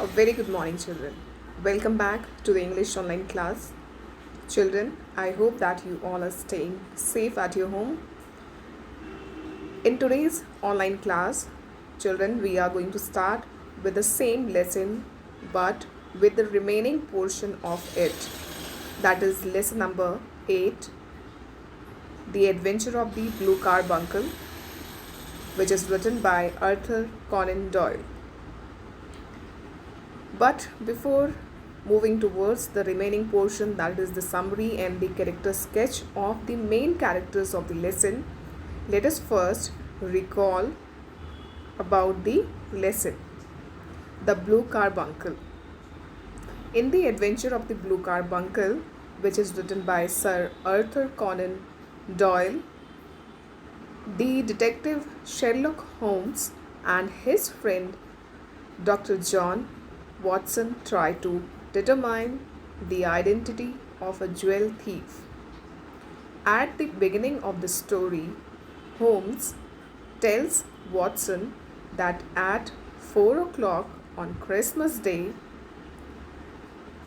A very good morning, children. Welcome back to the English online class. Children, I hope that you all are staying safe at your home. In today's online class, children, we are going to start with the same lesson but with the remaining portion of it. That is lesson number 8, The Adventure of the Blue Carbuncle, which is written by Arthur Conan Doyle. But before moving towards the remaining portion, that is the summary and the character sketch of the main characters of the lesson, let us first recall about the lesson. The Blue Carbuncle. In The Adventure of the Blue Carbuncle, which is written by Sir Arthur Conan Doyle, the detective Sherlock Holmes and his friend Dr. John Watson try to determine the identity of a jewel thief. At the beginning of the story, Holmes tells Watson that at 4 o'clock on Christmas Day,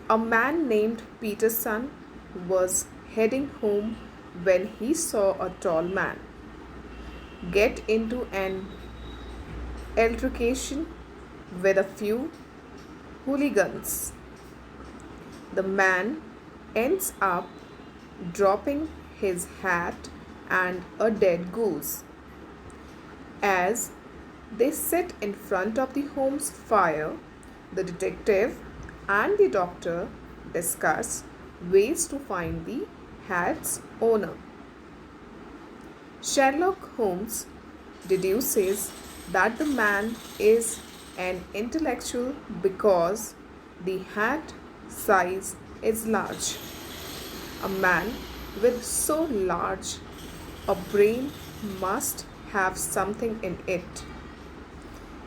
a man named Peterson was heading home when he saw a tall man get into an altercation with a few hooligans. The man ends up dropping his hat and a dead goose. As they sit in front of the home's fire, the detective and the doctor discuss ways to find the hat's owner. Sherlock Holmes deduces that the man is an intellectual because the hat size is large. A man with so large a brain must have something in it.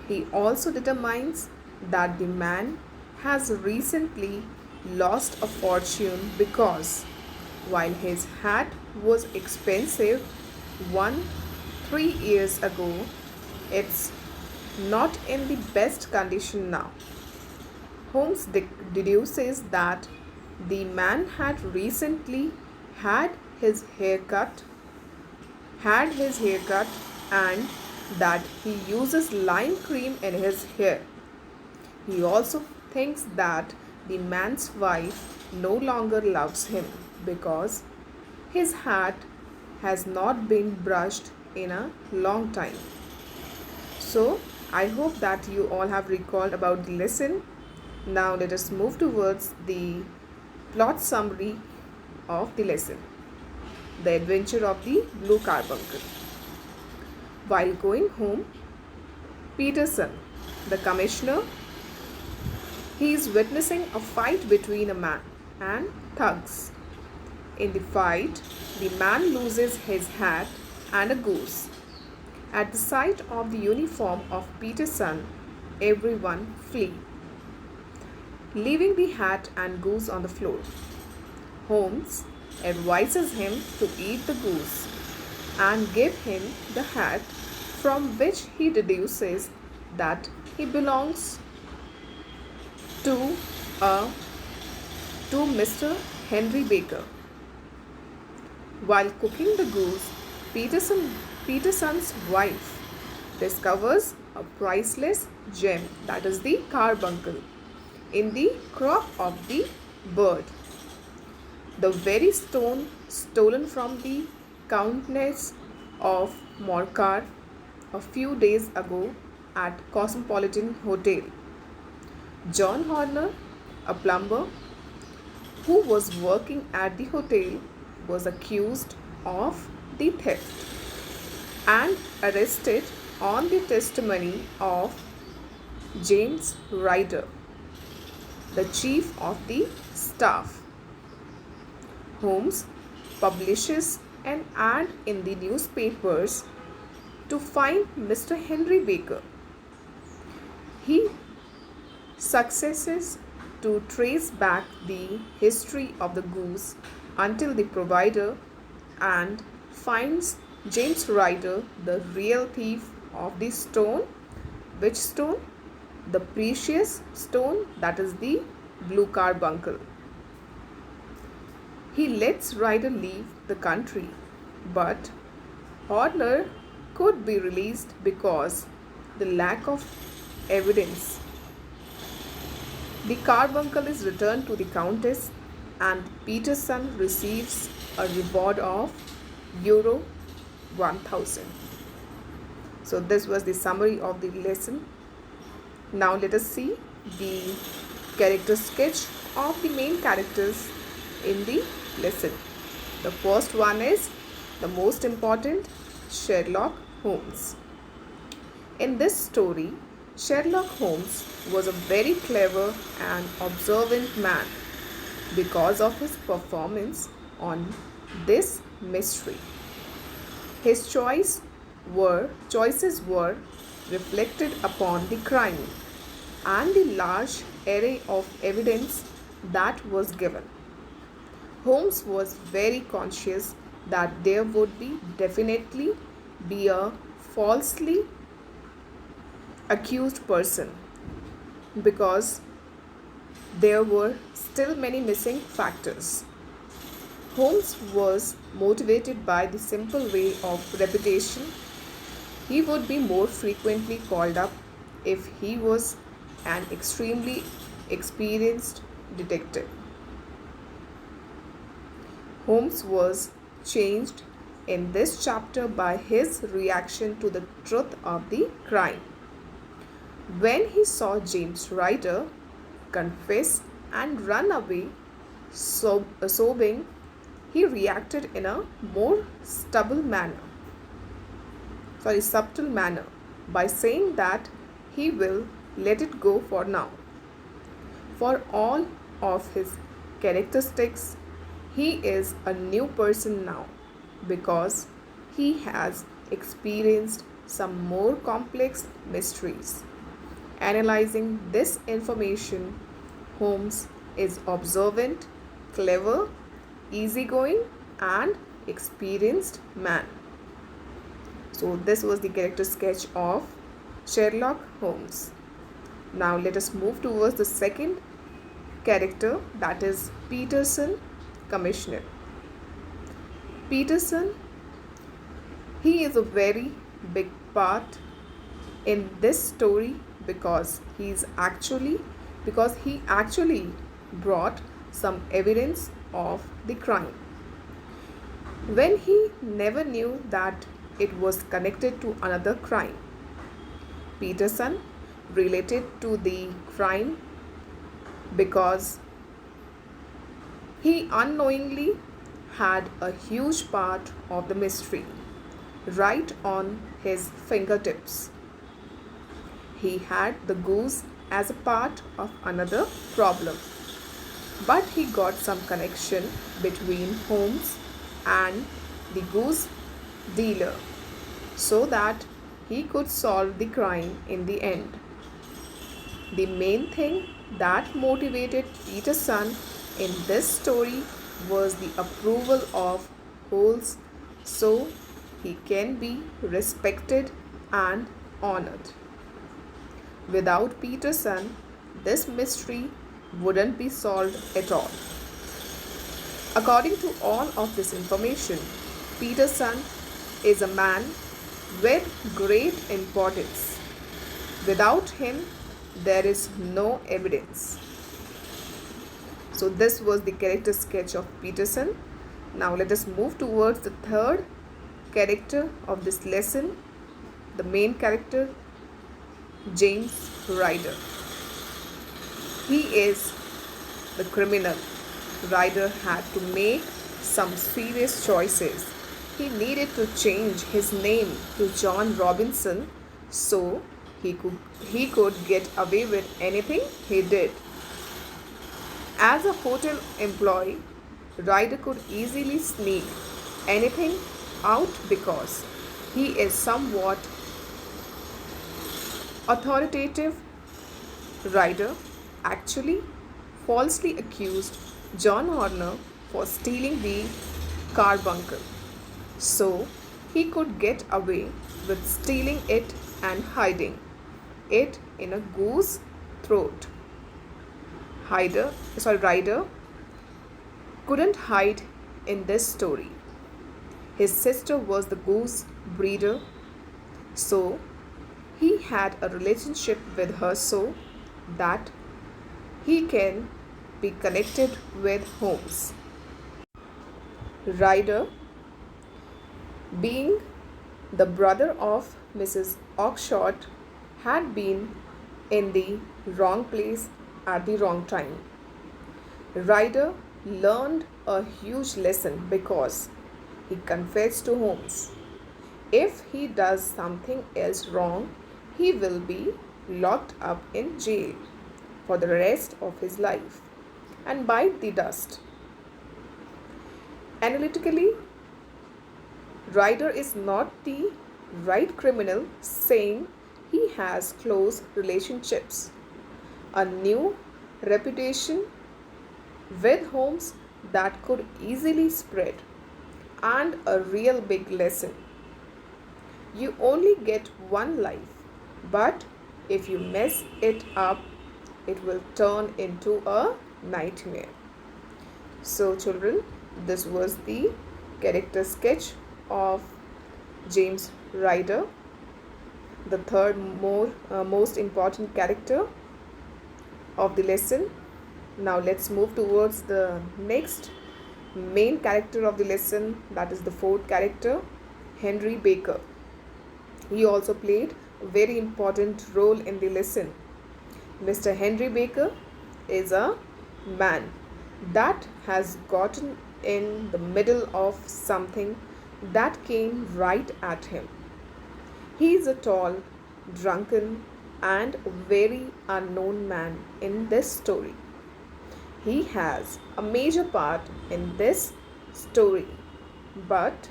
He also determines that the man has recently lost a fortune because while his hat was expensive 3 years ago, it's not in the best condition now. Holmes deduces that the man had recently had his hair cut and that he uses lime cream in his hair. He also thinks that the man's wife no longer loves him because his hat has not been brushed in a long time. So, I hope that you all have recalled about the lesson. Now let us move towards the plot summary of the lesson. The Adventure of the Blue Carbuncle. While going home, Peterson, the commissioner, he is witnessing a fight between a man and thugs. In the fight, the man loses his hat and a goose. At the sight of the uniform of Peterson, everyone flee, leaving the hat and goose on the floor. Holmes advises him to eat the goose and give him the hat, from which he deduces that he belongs to Mr. Henry Baker. While cooking the goose, Peterson's wife discovers a priceless gem, that is the carbuncle, in the crop of the bird. The very stone stolen from the Countess of Morcar a few days ago at Cosmopolitan Hotel. John Horner, a plumber who was working at the hotel, was accused of the theft and arrested on the testimony of James Ryder, the chief of the staff. Holmes publishes an ad in the newspapers to find Mr. Henry Baker. He successes to trace back the history of the goose until the provider and finds James Ryder, the real thief of the stone. Which stone? the precious stone, that is the blue carbuncle. He lets Ryder leave the country, but Horner could be released because the lack of evidence. The carbuncle is returned to the Countess and Peterson receives a reward of Euro 1000. So this was the summary of the lesson. Now let us see the character sketch of the main characters in the lesson. The first one is the most important, Sherlock Holmes. In this story, Sherlock Holmes was a very clever and observant man because of his performance on this mystery. His choices were reflected upon the crime and the large array of evidence that was given. Holmes was very conscious that there would definitely be a falsely accused person because there were still many missing factors. Holmes was motivated by the simple way of reputation. He would be more frequently called up if he was an extremely experienced detective. Holmes was changed in this chapter by his reaction to the truth of the crime. When he saw James Ryder confess and run away sobbing, he reacted in a more subtle manner by saying that he will let it go for now. For all of his characteristics, he is a new person now because he has experienced some more complex mysteries. Analyzing this information, Holmes is observant, clever, easygoing, and experienced man. So this was the character sketch of Sherlock Holmes. Now let us move towards the second character, that is Peterson, Commissioner. Peterson, he is a very big part in this story because he actually brought some evidence of the crime when he never knew that it was connected to another crime. Peterson related to the crime because he unknowingly had a huge part of the mystery right on his fingertips. He had the goose as a part of another problem, but he got some connection between Holmes and the goose dealer so that he could solve the crime in the end. The main thing that motivated Peterson in this story was the approval of Holmes so he can be respected and honored. Without Peterson, this mystery wouldn't be solved at all. According to all of this information, Peterson is a man with great importance. Without him, there is no evidence. So this was the character sketch of Peterson. Now let us move towards the third character of this lesson, the main character, James Ryder. He is the criminal. Ryder had to make some serious choices. He needed to change his name to John Robinson so he could get away with anything he did. As a hotel employee, Ryder could easily sneak anything out because he is somewhat authoritative. Ryder actually falsely accused John Horner for stealing the carbuncle, so he could get away with stealing it and hiding it in a goose throat. Ryder couldn't hide in this story. His sister was the goose breeder, so he had a relationship with her so that he can be connected with Holmes. Ryder, being the brother of Mrs. Oxshott, had been in the wrong place at the wrong time. Ryder learned a huge lesson because he confessed to Holmes. If he does something else wrong, he will be locked up in jail for the rest of his life and bite the dust. Analytically, Ryder is not the right criminal, saying he has close relationships, a new reputation with Holmes that could easily spread, and a real big lesson. You only get one life, but if you mess it up, it will turn into a nightmare. So, children, this was the character sketch of James Ryder, the third most important character of the lesson. Now let's move towards the next main character of the lesson, that is the fourth character, Henry Baker. He also played a very important role in the lesson. Mr. Henry Baker is a man that has gotten in the middle of something that came right at him. He is a tall, drunken, and very unknown man in this story. He has a major part in this story, but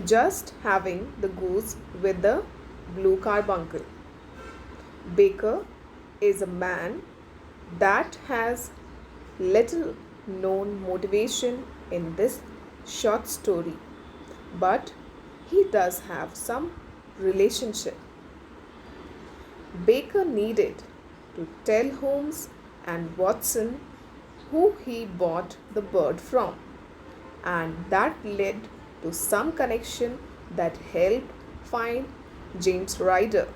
just having the goose with the blue carbuncle. Baker is a man that has little known motivation in this short story, but he does have some relationship. Baker needed to tell Holmes and Watson who he bought the bird from, and that led to some connection that helped find James Ryder.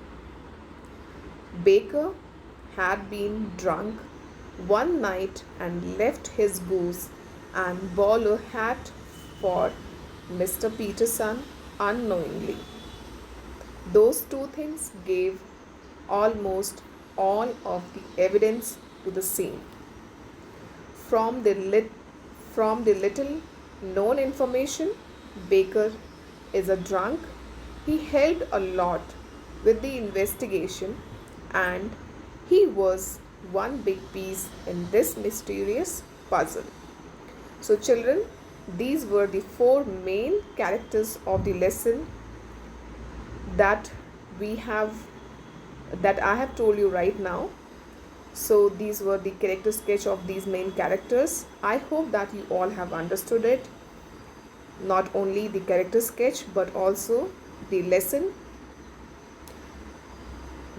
Baker had been drunk one night and left his goose and bowler hat for Mr. Peterson unknowingly. Those two things gave almost all of the evidence to the scene. From the little known information, Baker is a drunk. He helped a lot with the investigation, and he was one big piece in this mysterious puzzle. So children, these were the four main characters of the lesson that I have told you right now. So these were the character sketch of these main characters. I hope that you all have understood it. Not only the character sketch but also the lesson.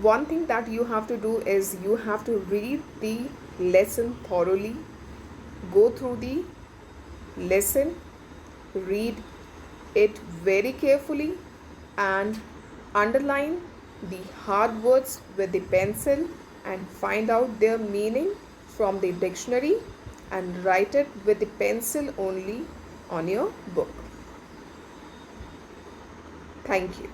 One thing that you have to do is you have to read the lesson thoroughly. Go through the lesson, read it very carefully, and underline the hard words with the pencil and find out their meaning from the dictionary and write it with the pencil only on your book. Thank you.